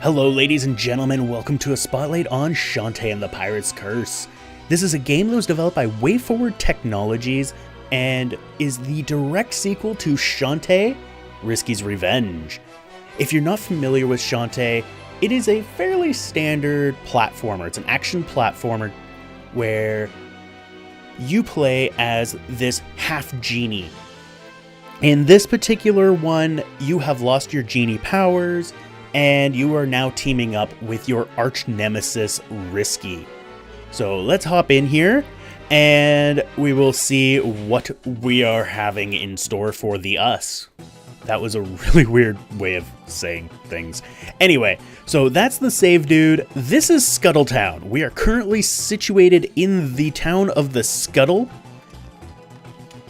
Hello ladies and gentlemen, welcome to a spotlight on Shantae and the Pirate's Curse. This is a game that was developed by WayForward Technologies and is the direct sequel to Shantae, Risky's Revenge. If you're not familiar with Shantae, it is a fairly standard platformer. It's an action platformer where you play as this half genie. In this particular one, you have lost your genie powers, and you are now teaming up with your arch nemesis, Risky. So let's hop in here, and we will see what we are having in store for the us. That was a really weird way of saying things. Anyway, so that's the save dude. This is Scuttletown. We are currently situated in the town of the Scuttle,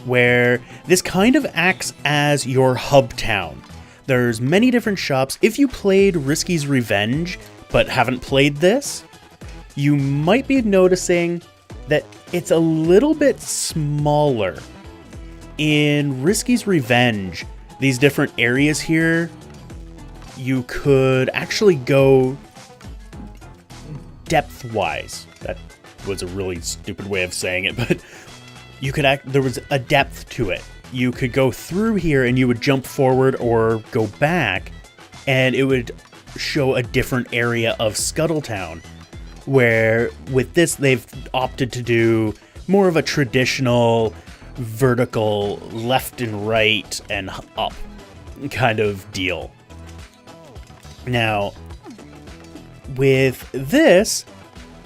where this kind of acts as your hub town. There's many different shops. If you played Risky's Revenge, but haven't played this, you might be noticing that it's a little bit smaller. In Risky's Revenge, these different areas here, you could actually go depth-wise. That was a really stupid way of saying it, but you could there was a depth to it. You could go through here and you would jump forward or go back, and it would show a different area of Scuttletown, where with this they've opted to do more of a traditional vertical left and right and up kind of deal. Now, with this,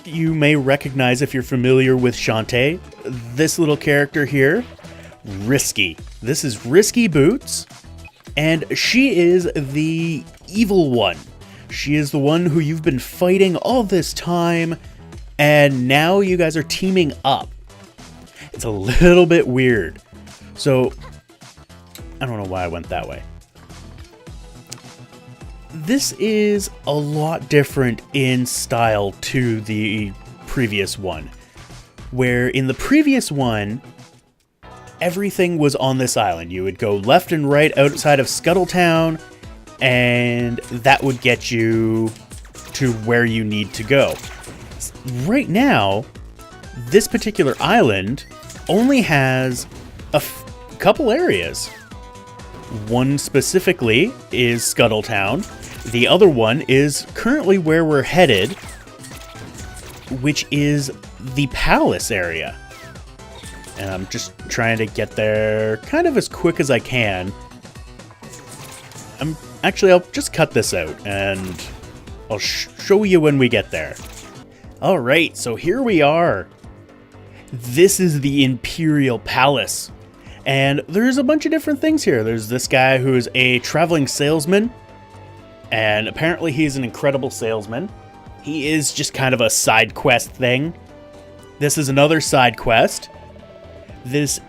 you may recognize, if you're familiar with Shantae, this little character here, Risky. This is Risky Boots, and she is the evil one. She is the one who you've been fighting all this time, and now you guys are teaming up. It's a little bit weird. So, I don't know why I went that way. This is a lot different in style to the previous one, where in the previous one, everything was on this island. You would go left and right outside of Scuttletown, and that would get you to where you need to go. Right now, this particular island only has a couple areas. One specifically is Scuttletown. The other one is currently where we're headed, which is the palace area. And I'm just trying to get there kind of as quick as I can. I'll just cut this out and I'll show you when we get there. Alright, so here we are. This is the Imperial Palace. And there's a bunch of different things here. There's this guy who's a traveling salesman. And apparently he's an incredible salesman. He is just kind of a side quest thing. This is another side quest. This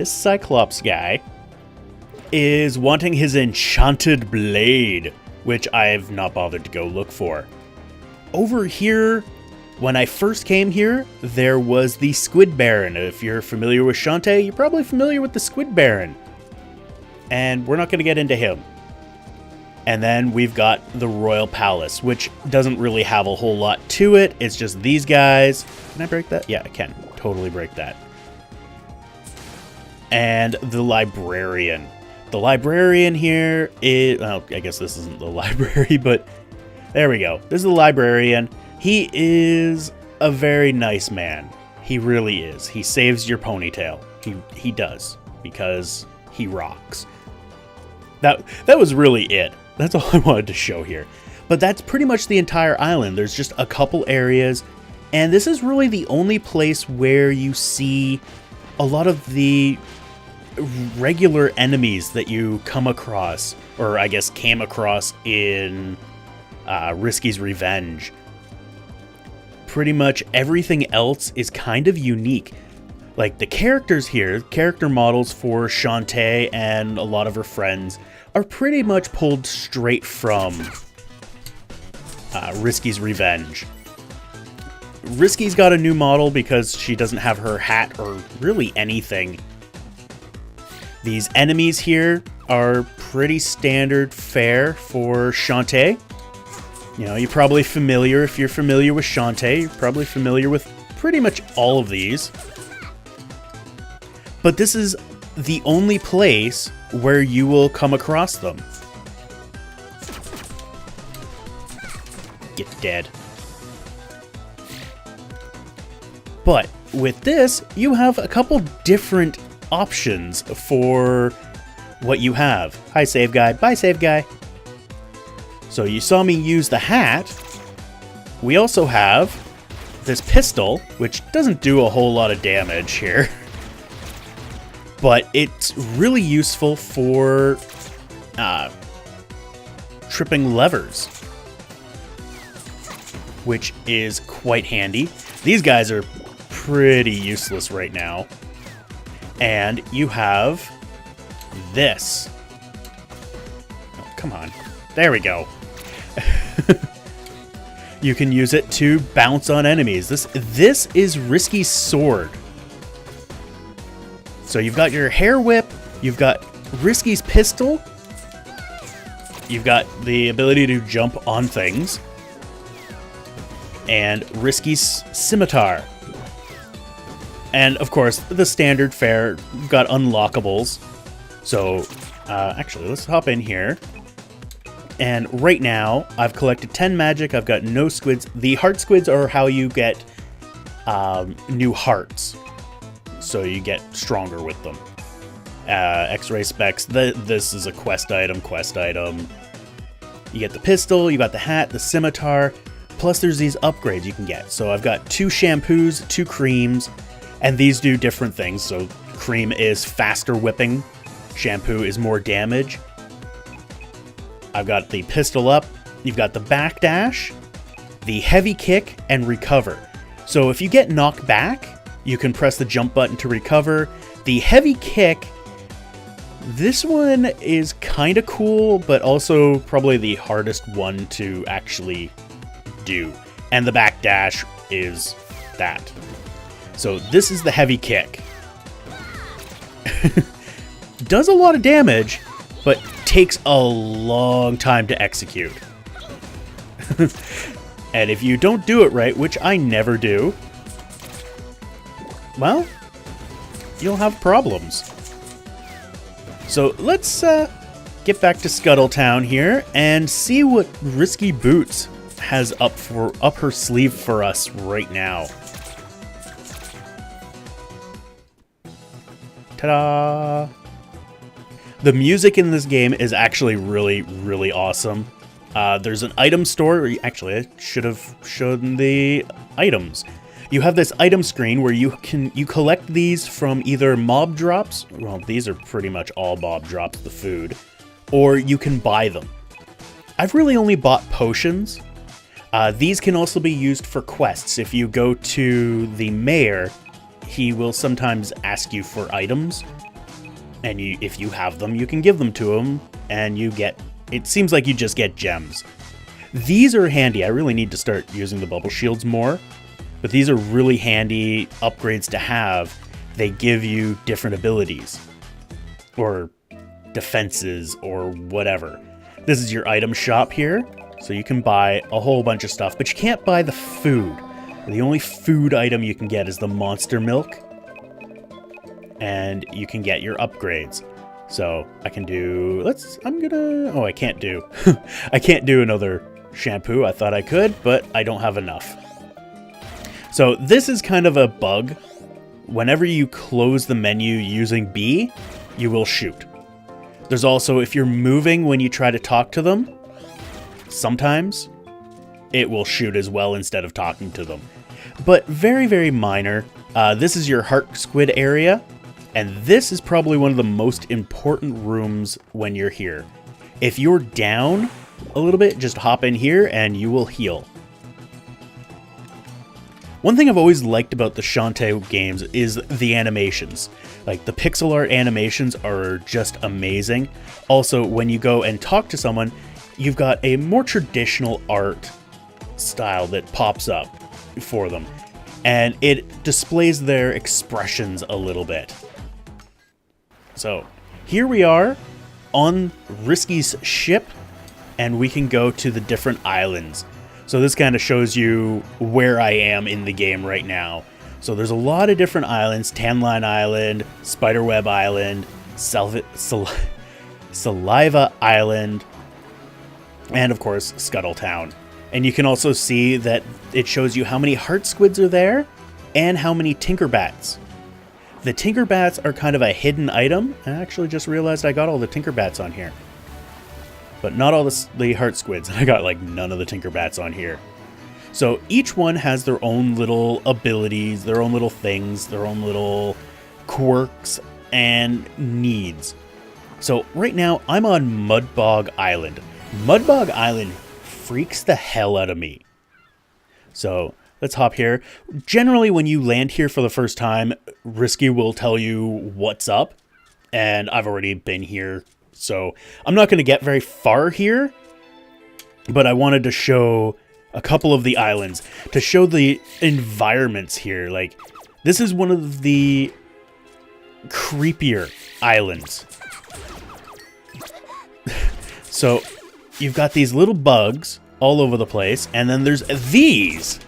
Cyclops guy is wanting his enchanted blade, which I've not bothered to go look for. Over here, when I first came here, there was the Squid Baron. If you're familiar with Shantae, you're probably familiar with the Squid Baron. And we're not going to get into him. And then we've got the Royal Palace, which doesn't really have a whole lot to it. It's just these guys. Can I break that? Yeah, I can. Totally break that. And the librarian. The librarian here is... well, I guess this isn't the library, but there we go. This is the librarian. He is a very nice man. He really is. He saves your ponytail. He does, because he rocks. That was really it. That's all I wanted to show here. But that's pretty much the entire island. There's just a couple areas, and this is really the only place where you see a lot of the regular enemies that you come across, or I guess came across in Risky's Revenge. Pretty much everything else is kind of unique. Like the characters here, character models for Shantae and a lot of her friends are pretty much pulled straight from Risky's Revenge. Risky's got a new model because she doesn't have her hat or really anything. These enemies here are pretty standard fare for Shantae. You know, you're probably familiar, if you're familiar with Shantae, you're probably familiar with pretty much all of these. But this is the only place where you will come across them. Get dead. But with this, you have a couple different options for what you have. Hi, save guy. Bye, save guy. So you saw me use the hat. We also have this pistol, which doesn't do a whole lot of damage here. But it's really useful for tripping levers, which is quite handy. These guys are pretty useless right now. And you have this. Oh, come on. There we go. You can use it to bounce on enemies. This is Risky's sword. So you've got your hair whip, you've got Risky's pistol, you've got the ability to jump on things, and Risky's scimitar. And of course, the standard fare, you've got unlockables. So actually, let's hop in here. And right now, I've collected 10 magic. I've got no squids. The heart squids are how you get new hearts. So you get stronger with them. X-ray specs. This is a quest item. You get the pistol, you got the hat, the scimitar. Plus there's these upgrades you can get. So I've got 2 shampoos, 2 creams. And these do different things. So cream is faster whipping. Shampoo is more damage. I've got the pistol up, you've got the backdash, the heavy kick, and recover. So if you get knocked back, you can press the jump button to recover. The heavy kick, this one is kind of cool, but also probably the hardest one to actually do. And the backdash is that. So this is the heavy kick. Does a lot of damage, but takes a long time to execute. And if you don't do it right, which I never do, well, you'll have problems. So let's get back to Scuttletown here and see what Risky Boots has up her sleeve for us right now. Ta-da! The music in this game is actually really, really awesome. There's an item store. Actually, I should have shown the items. You have this item screen where you collect these from either mob drops. Well, these are pretty much all mob drops, the food. Or you can buy them. I've really only bought potions. These can also be used for quests. If you go to the mayor, he will sometimes ask you for items. And if you have them, you can give them to him, and you get... It seems like you just get gems. These are handy. I really need to start using the bubble shields more. But these are really handy upgrades to have. They give you different abilities. Or defenses, or whatever. This is your item shop here. So you can buy a whole bunch of stuff, but you can't buy the food. The only food item you can get is the monster milk. And you can get your upgrades. So I can do, I can't do, I can't do another shampoo. I thought I could, but I don't have enough. So this is kind of a bug. Whenever you close the menu using B, you will shoot. There's also, if you're moving when you try to talk to them, sometimes it will shoot as well instead of talking to them. But very, very minor. This is your heart squid area. And this is probably one of the most important rooms when you're here. If you're down a little bit, just hop in here and you will heal. One thing I've always liked about the Shantae games is the animations. Like, the pixel art animations are just amazing. Also, when you go and talk to someone, you've got a more traditional art style that pops up for them. And it displays their expressions a little bit. So, here we are on Risky's ship, and we can go to the different islands. So this kind of shows you where I am in the game right now. So there's a lot of different islands: Tanline Island, Spiderweb Island, Saliva Island, and of course Scuttletown. And you can also see that it shows you how many heart squids are there and how many Tinkerbats. The Tinkerbats are kind of a hidden item. I actually just realized I got all the Tinkerbats on here, but not all the heart squids. I got like none of the Tinkerbats on here. So each one has their own little abilities, their own little things, their own little quirks and needs. So right now I'm on Mudbog Island. Mudbog Island freaks the hell out of me. So let's hop here. Generally when you land here for the first time, Risky will tell you what's up. And I've already been here, so I'm not going to get very far here. But I wanted to show a couple of the islands to show the environments here. Like, this is one of the creepier islands. So you've got these little bugs all over the place, and then there's these.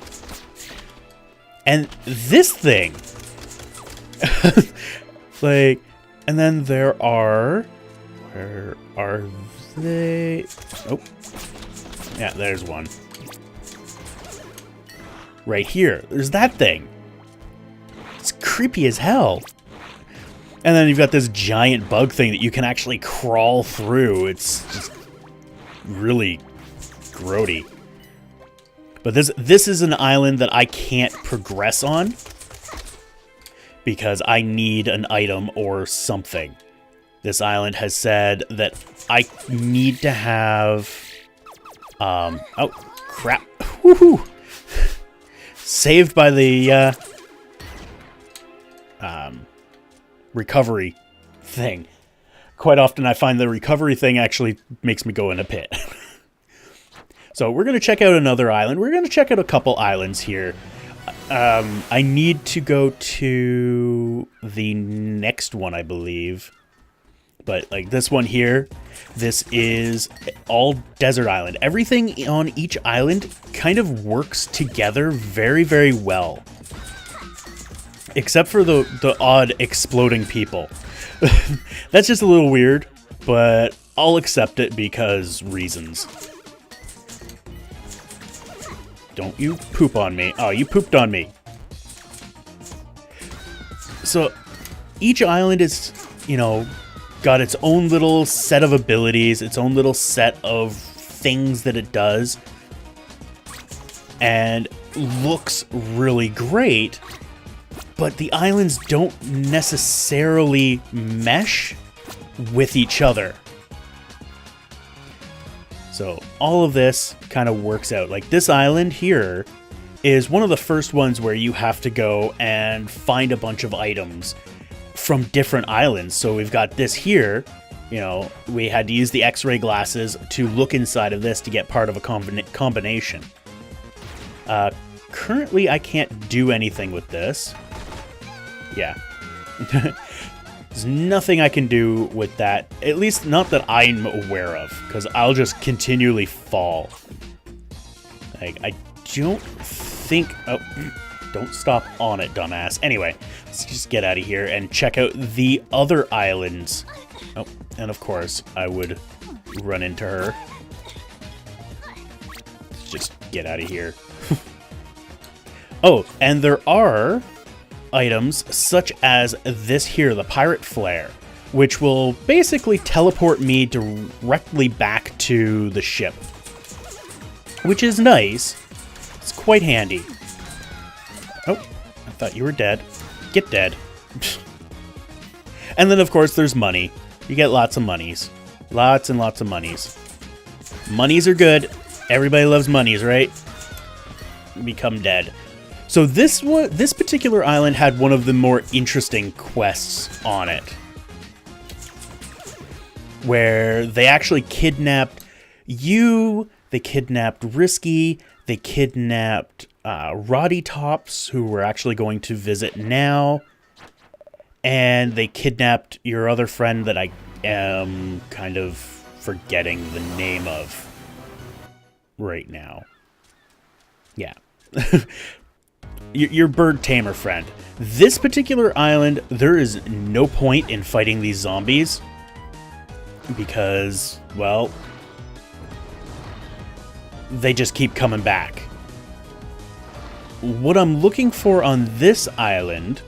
And this thing. Like, and then there are... Where are they? Oh. Yeah, there's one. Right here. There's that thing. It's creepy as hell. And then you've got this giant bug thing that you can actually crawl through. It's just really grody. But this is an island that I can't progress on because I need an item or something. This island has said that I need to have... oh, crap. Woohoo! Saved by the recovery thing. Quite often I find the recovery thing actually makes me go in a pit. So we're going to check out another island. We're going to check out a couple islands here. I need to go to the next one, I believe. But like this one here, this is all desert island. Everything on each island kind of works together very, very well. Except for the odd exploding people. That's just a little weird, but I'll accept it because reasons. Don't you poop on me. Oh, you pooped on me. So each island is, you know, got its own little set of abilities, its own little set of things that it does, and looks really great, but the islands don't necessarily mesh with each other. So all of this kind of works out. Like this island here is one of the first ones where you have to go and find a bunch of items from different islands. So we've got this here, you know, we had to use the X-ray glasses to look inside of this to get part of a combination. Currently I can't do anything with this. Yeah. There's nothing I can do with that, at least not that I'm aware of, because I'll just continually fall. Like, I don't think... Oh, don't stop on it, dumbass. Anyway, let's just get out of here and check out the other islands. Oh, and of course, I would run into her. Let's just get out of here. Oh, and there are items such as this here, the Pirate Flare, which will basically teleport me directly back to the ship. Which is nice. It's quite handy. Oh, I thought you were dead. Get dead. And then, of course, there's money. You get lots of monies. Lots and lots of monies. Monies are good. Everybody loves monies, right? Become dead. So this particular island had one of the more interesting quests on it, where they actually kidnapped you, they kidnapped Risky, they kidnapped Roddy Tops, who we're actually going to visit now, and they kidnapped your other friend that I am kind of forgetting the name of. right now. Yeah. Your bird tamer friend. This particular island, there is no point in fighting these zombies because, well, they just keep coming back. What I'm looking for on this island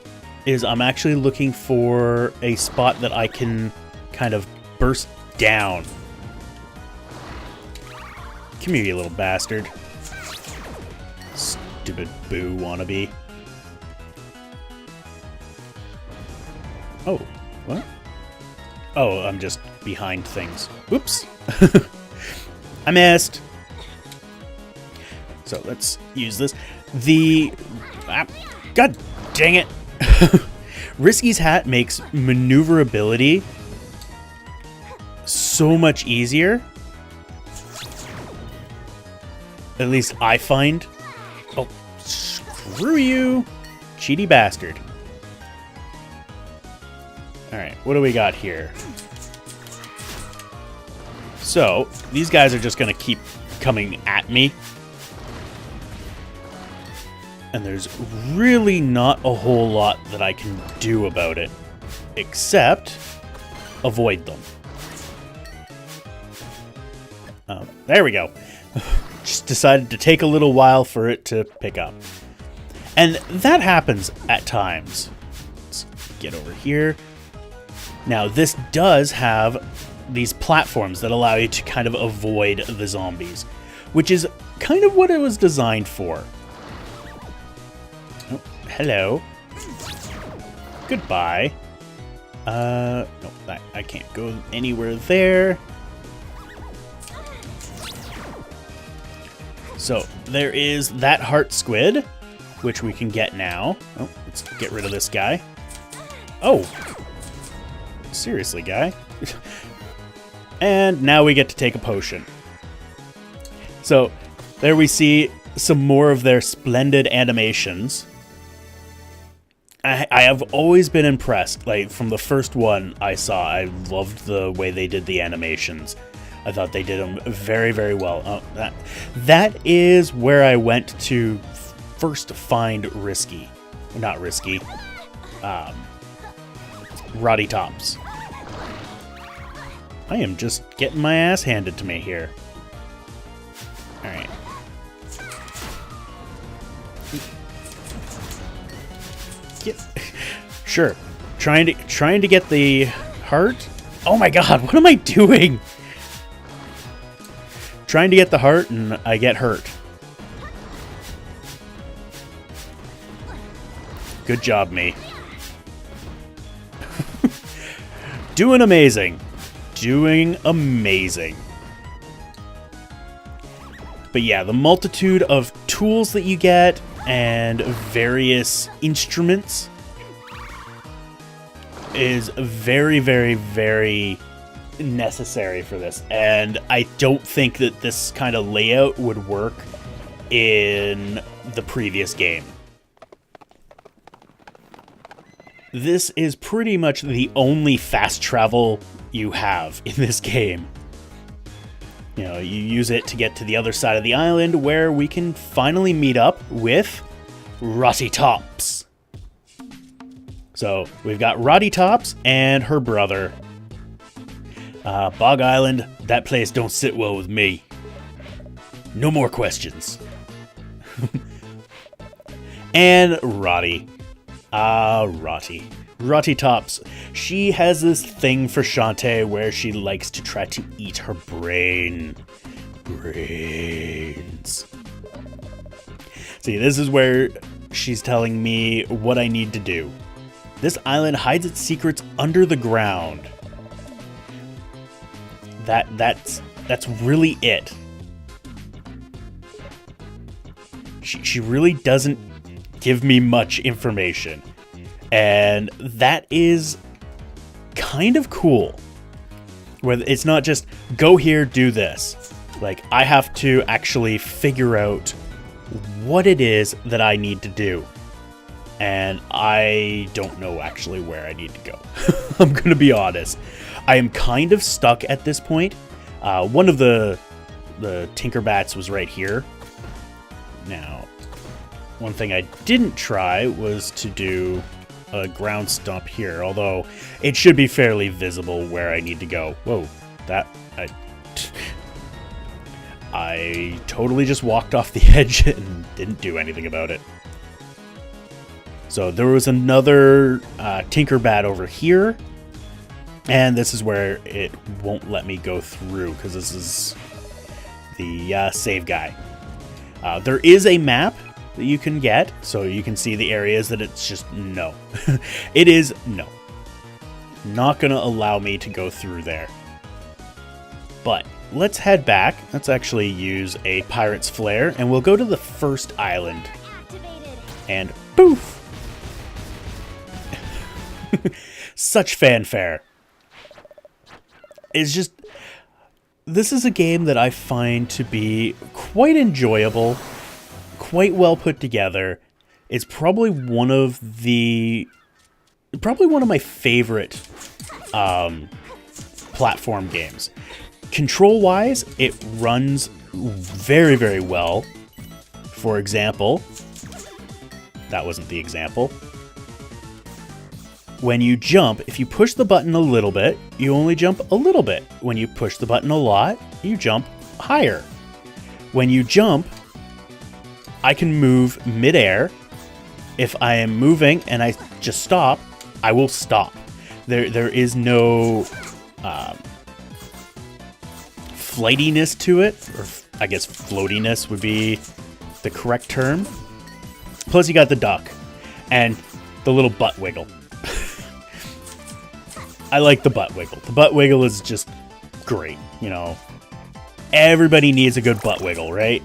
is I'm actually looking for a spot that I can kind of burst down. Come here, you little bastard. Stupid boo wannabe. Oh, what? Oh, I'm just behind things. Oops. I missed. So let's use this. God dang it. Risky's hat makes maneuverability so much easier. At least I find. Oh, screw you, cheaty bastard. Alright, what do we got here? So, these guys are just going to keep coming at me. And there's really not a whole lot that I can do about it, except avoid them. There we go. Just decided to take a little while for it to pick up. And that happens at times. Let's get over here. Now, this does have these platforms that allow you to kind of avoid the zombies, which is kind of what it was designed for. Oh, hello. Goodbye. No, I can't go anywhere there. So, there is that heart squid, which we can get now. Oh, let's get rid of this guy. Oh! Seriously, guy. And now we get to take a potion. So, there we see some more of their splendid animations. I have always been impressed. Like, from the first one I saw, I loved the way they did the animations. I thought they did them very, very well. Oh, that is where I went to first find Risky. Not Risky. Roddy Tops. I am just getting my ass handed to me here. Alright. Sure. Trying to get the heart. Oh my god, what am I doing? Trying to get the heart and I get hurt. Good job, me. Doing amazing. Doing amazing. But yeah, the multitude of tools that you get and various instruments is very, very, very necessary for this. And I don't think that this kind of layout would work in the previous game. This is pretty much the only fast travel you have in this game. You know, you use it to get to the other side of the island where we can finally meet up with Roddy Tops. So, we've got Roddy Tops and her brother. Bog Island, that place don't sit well with me. No more questions. And Roddy. Roddy Tops. She has this thing for Shantae where she likes to try to eat her brains. See, this is where she's telling me what I need to do. This island hides its secrets under the ground. That's really it. She really doesn't give me much information. And that is kind of cool. Where it's not just, go here, do this. Like, I have to actually figure out what it is that I need to do. And I don't know actually where I need to go. I'm going to be honest. I am kind of stuck at this point. One of the the Tinkerbats was right here. Now, one thing I didn't try was to do a ground stomp here, although it should be fairly visible where I need to go. Whoa, I totally just walked off the edge and didn't do anything about it. So there was another Tinkerbat over here, and this is where it won't let me go through because this is the save guy. There is a map that you can get, so you can see the areas that it's just no. It is no. Not gonna allow me to go through there. But let's head back. Let's actually use a pirate's flare, and we'll go to the first island. And poof! Such fanfare. It's just... This is a game that I find to be quite enjoyable, quite well put together. It's probably one of my favorite platform games. Control-wise, it runs very, very well. For example, that wasn't the example. When you jump, if you push the button a little bit, you only jump a little bit. When you push the button a lot, you jump higher. When you jump, I can move midair. If I am moving and I just stop, I will stop. There is no flightiness to it, or I guess floatiness would be the correct term. Plus you got the duck and the little butt wiggle. I like the butt wiggle. The butt wiggle is just great, you know. Everybody needs a good butt wiggle, right?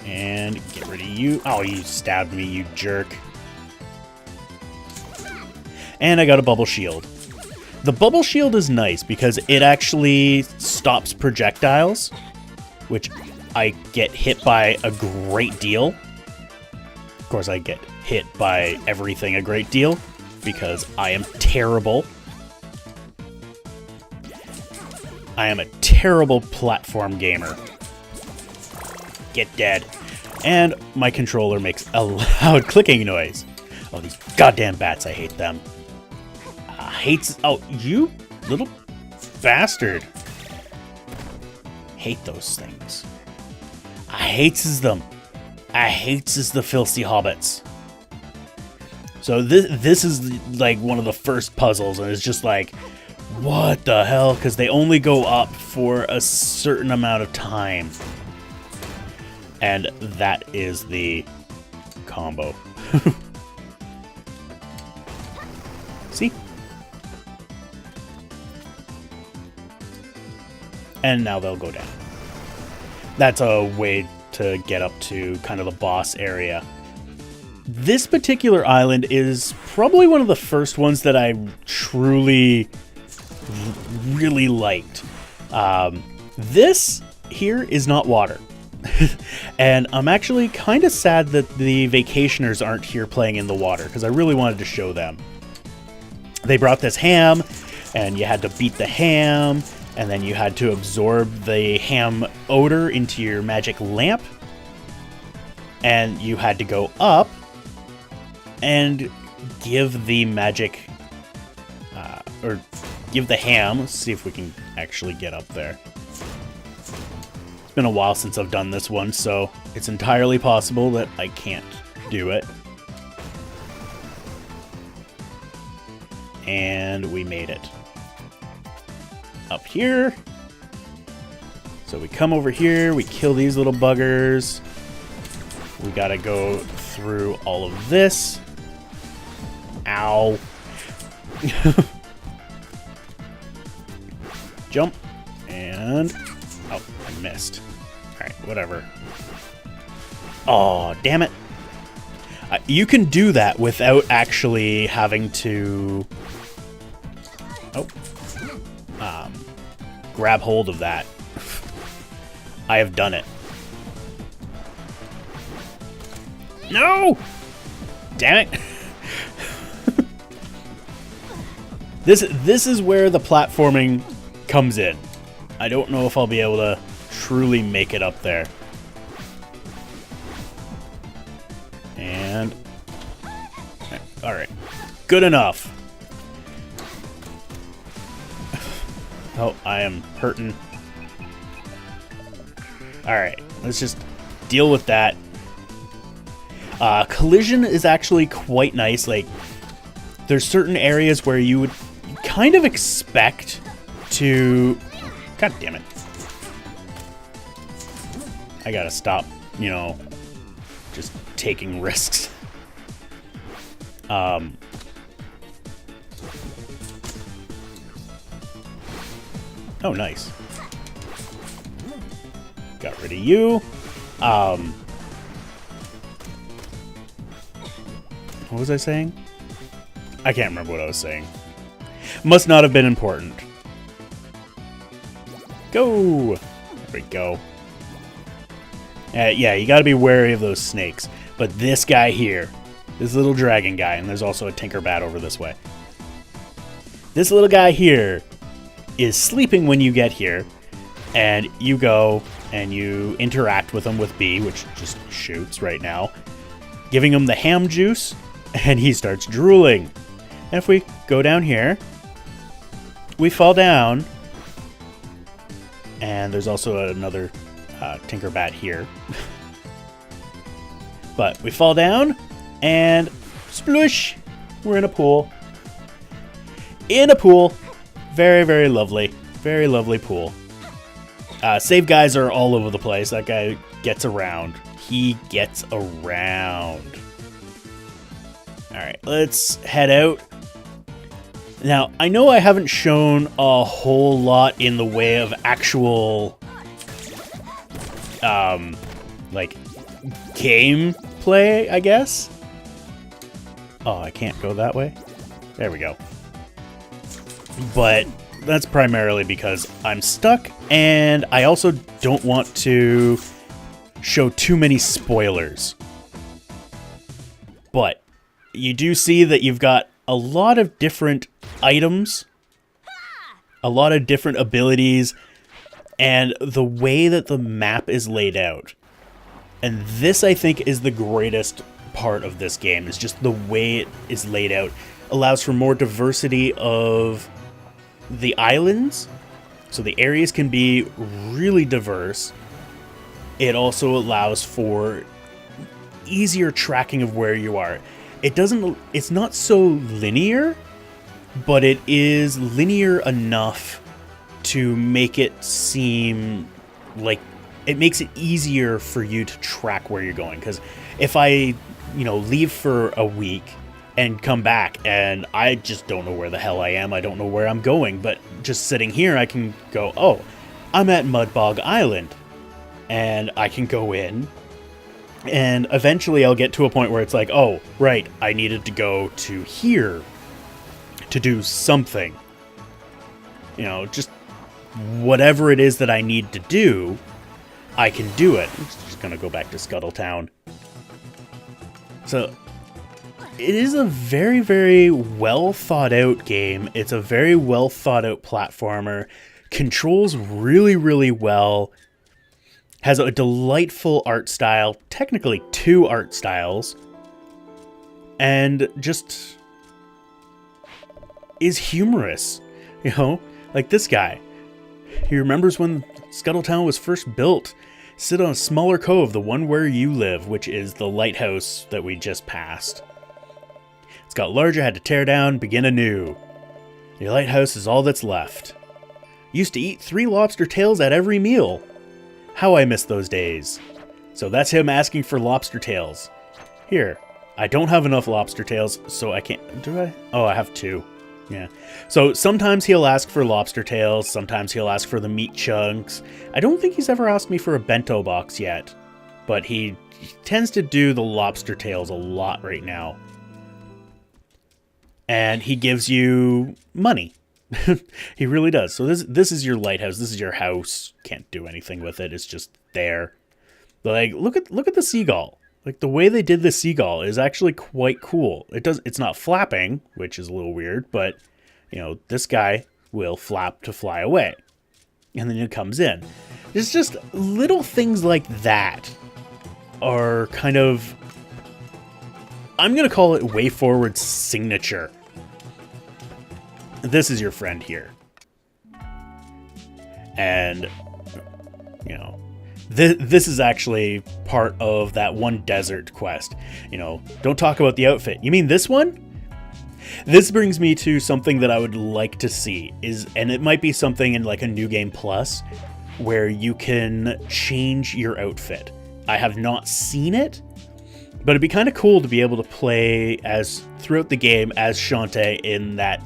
And get rid of you. Oh, you stabbed me, you jerk. And I got a bubble shield. The bubble shield is nice because it actually stops projectiles, which I get hit by a great deal. Of course, I get hit by everything a great deal because I am terrible. I am a terrible platform gamer. Get dead. And my controller makes a loud clicking noise. Oh, these goddamn bats, I hate them. Oh, you little bastard. Hate those things. I hates them. I hates the filthy hobbits. So this is like one of the first puzzles, and it's just like, what the hell? Because they only go up for a certain amount of time. And that is the combo. See? And now they'll go down. That's a way to get up to kind of the boss area. This particular island is probably one of the first ones that I truly, really liked. This here is not water. And I'm actually kind of sad that the vacationers aren't here playing in the water, because I really wanted to show them. They brought this ham, and you had to beat the ham, and then you had to absorb the ham odor into your magic lamp, and you had to go up and give the magic, or give the ham. Let's see if we can actually get up there. It's been a while since I've done this one, so it's entirely possible that I can't do it. And we made it. Up here. So we come over here, we kill these little buggers. We gotta go through all of this. Ow. Jump. And... oh, I missed. Alright, whatever. Oh, damn it. You can do that without actually having to... oh. Grab hold of that. I have done it. No! Damn it. This is where the platforming comes in. I don't know if I'll be able to truly make it up there. And... alright. Good enough. Oh, I am hurting. Alright, let's just deal with that. Collision is actually quite nice. Like, there's certain areas where you would kind of expect to... God damn it. I gotta stop, you know, just taking risks. Oh, nice. Got rid of you. What was I saying? I can't remember what I was saying. Must not have been important. Go! There we go. Yeah, you gotta be wary of those snakes. But this guy here, this little dragon guy, and there's also a Tinkerbat over this way. This little guy here is sleeping when you get here, and you go and you interact with him with B, which just shoots right now, giving him the ham juice, and he starts drooling. And if we go down here, we fall down, and there's also another Tinkerbat here. But we fall down, and sploosh, we're in a pool. In a pool. Very, very lovely. Very lovely pool. Save guys are all over the place. That guy gets around. He gets around. Alright, let's head out. Now, I know I haven't shown a whole lot in the way of actual, like, gameplay, I guess? Oh, I can't go that way? There we go. But that's primarily because I'm stuck, and I also don't want to show too many spoilers. But you do see that you've got a lot of different items, a lot of different abilities, and the way that the map is laid out. And this, I think, is the greatest part of this game, is just the way it is laid out. Allows for more diversity of the islands, so the areas can be really diverse. It also allows for easier tracking of where you are. It's not so linear, but it is linear enough to make it seem like it makes it easier for you to track where you're going. Because if I, leave for a week and come back and I just don't know where the hell I am, I don't know where I'm going, but just sitting here I can go, oh, I'm at Mudbog Island, and I can go in, and eventually I'll get to a point where it's like, oh, right, I needed to go to here to do something. Just whatever it is that I need to do, I can do it. I'm just gonna go back to Scuttletown. So, it is a very, very well thought out game. It's a very well thought out platformer. Controls really, really well. Has a delightful art style. Technically 2 art styles. And just is humorous. Like this guy. He remembers when Scuttletown was first built. Sit on a smaller cove, the one where you live, which is the lighthouse that we just passed. It's got larger, had to tear down, begin anew. Your lighthouse is all that's left. Used to eat 3 lobster tails at every meal. How I miss those days. So that's him asking for lobster tails. Here, I don't have enough lobster tails, so I can't... Do I? Oh, I have 2. Yeah. So sometimes he'll ask for lobster tails, sometimes he'll ask for the meat chunks. I don't think he's ever asked me for a bento box yet, but he tends to do the lobster tails a lot right now. And he gives you money. He really does. So this is your lighthouse. This is your house. Can't do anything with it. It's just there. But like, look at the seagull. Like, the way they did the seagull is actually quite cool. It's not flapping, which is a little weird, but this guy will flap to fly away. and then it comes in. It's just little things like that are kind of, I'm going to call it WayForward's signature. This is your friend here. And, you know, this is actually part of that one desert quest. You know, don't talk about the outfit. You mean this one? This brings me to something that I would like to see and it might be something in like a New Game Plus where you can change your outfit. I have not seen it, but it'd be kind of cool to be able to play as throughout the game as Shantae in that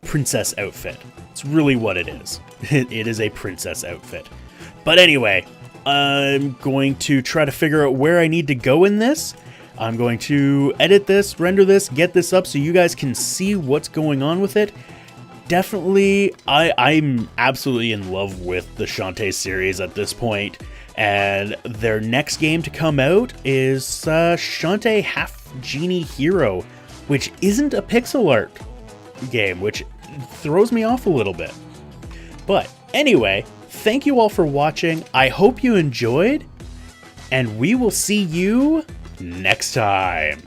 princess outfit. It's really what it is. It is a princess outfit. But anyway, I'm going to try to figure out where I need to go in this. I'm going to edit this, render this, get this up so you guys can see what's going on with it. Definitely, I'm absolutely in love with the Shantae series at this point, and their next game to come out is Shantae Half Genie Hero, which isn't a pixel art game, which throws me off a little bit. But anyway, thank you all for watching. I hope you enjoyed, and we will see you next time.